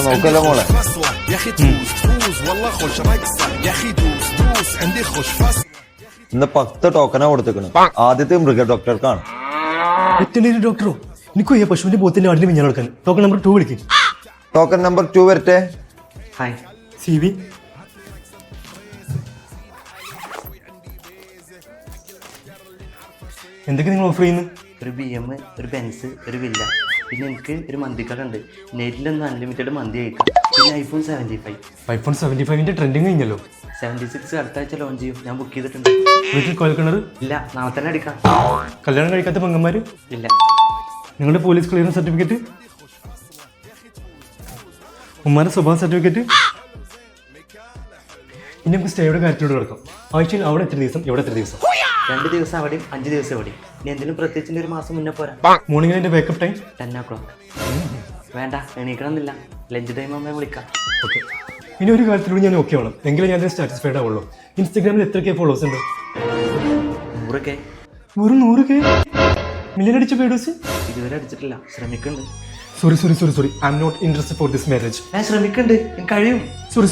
നോക്കല്ലോ മോളെ. ഇന്ന് 10 ടോക്കനാ കൊടുത്തേക്കണ്. ആദ്യത്തെ മൃഗ ഡോക്ടർക്കാണ്. വെറ്ററിനറി ഡോക്ടറോ? എനിക്ക് ഈ പശുവിന്റെ പോത്തിന്റെ വാട്ടിൽ മിഞ്ഞാൻ കൊടുക്കാൻ. ടോക്കൺ നമ്പർ 2 വിളിക്കും. ടോക്കൺ നമ്പർ 2 വരട്ടെ. Hi CV. എന്തൊക്കെ നിങ്ങൾ ഓഫർ ചെയ്യുന്നു? ഒരു BM, ഒരു ബെൻസ്, ഒരു വില്ല, പിന്നെ എനിക്ക് ഒരു മന്തിക്കട ഉണ്ട്. നെറ്റിലൊന്ന് അൺലിമിറ്റഡ് മന്തി കഴിക്കാം. പിന്നെ iPhone 75. iPhone 75ന്റെ ട്രെൻഡിങ് കഴിഞ്ഞല്ലോ. 76 അടുത്ത ആഴ്ച ലോഞ്ച് ചെയ്യും. ഞാൻ ബുക്ക് ചെയ്തിട്ടുണ്ട്. വീട്ടിൽ കോൽക്കിണർ ഇല്ല, നാളെ തന്നെ അടിക്കാം. കല്യാണം കഴിക്കാത്ത പെങ്ങന്മാര് ഇല്ല. നിങ്ങളുടെ പോലീസ് ക്ലിയറൻസ് സർട്ടിഫിക്കറ്റ്, ഉമ്മാന്റെ സ്വഭാവ സർട്ടിഫിക്കറ്റ്. ഇനി നമുക്ക് സ്റ്റേയുടെ കാര്യത്തിലൂടെ കിടക്കാം. ആഴ്ചയിൽ അവിടെ എത്ര ദിവസം, ഇവിടെ എത്ര ദിവസം? 2 ദിവസം അവിടെയും 5 ദിവസം എവിടെയും. ഇനി എന്തെങ്കിലും പ്രത്യേകിച്ച് ഒരു മാസം മുന്നേ പോരാ. മോർണിംഗ് അതിന്റെ വേക്കപ്പ് ടൈം 10 o'clock. വേണ്ട, എണീക്കണമെന്നില്ല. ലഞ്ച് ടൈം ആകുമ്പോൾ വിളിക്കാം. ഓക്കെ. ഇനി ഒരു കാര്യത്തിലൂടെ ഞാൻ ഓക്കെ ആവണം, എങ്കിലും ഞാൻ സാറ്റിസ്ഫൈഡ് ആവുള്ളൂ. ഇൻസ്റ്റാഗ്രാമിൽ എത്ര ഫോളോവേഴ്സ് ഉണ്ട്? 100K. വെറും 100K? മില്യൺ അടിച്ച പേഡോസ്? ഇതുവരെ അടിച്ചിട്ടില്ല. ശ്രമിക്കുന്നുണ്ട്. Sorry I am not interested for this marriage. ഞാൻ ശ്രമിക്കുന്നുണ്ട്. എനിക്ക് കഴിയും. സോറി